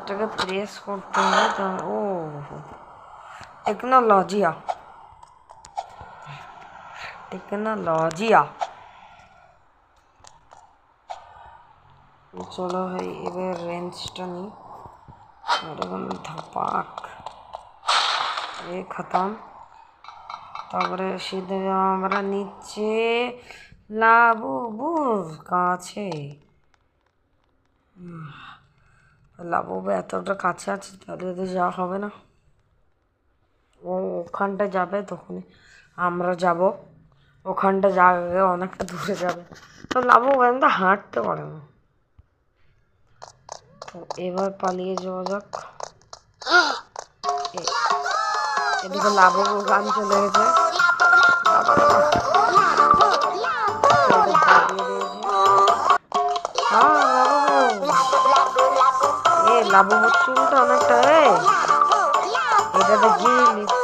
এটাকে প্রেস করতে হবে। তো ও টেকনোলজিয়া টেকনোলজিয়া। চলো ভাই এবার রেঞ্জটা নিই। এরকম ধাপাক এ খতম। তারপরে সিধে আমরা নিচে লাবুবুর কাছে, লাবুবু এতটা কাছে আছে তাহলে তো যাওয়া হবে না। ও ওখানটা যাবে তখনই আমরা যাব। ওখানটা যাবে অনেকটা দূরে যাবে, তো লাবুবু তো হাঁটতে পারে না। তো এবার পালিয়ে যাওয়া যাক। এদিকে লাবুবুর গান চলে গেছে। লাবুবুর চুলটা অনেকটা এটাতে গিয়ে নিচ্ছে।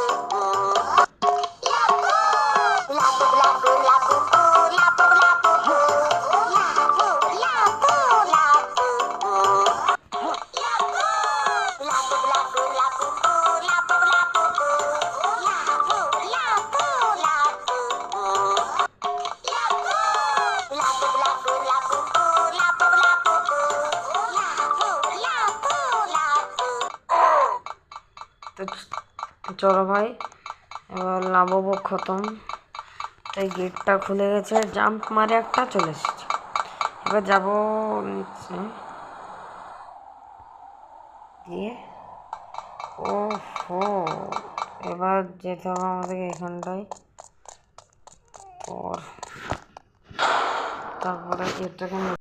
তো চলো ভাই এবার লাবুবু খতম। তাই গেটটা খুলে গেছে, জাম্প মারে একটা চলে এসেছে। এবার যাবো নিচে দিয়ে। ও হো, এবার যেতে হবে আমাদেরকে এখানটায়। তারপরে এটাকে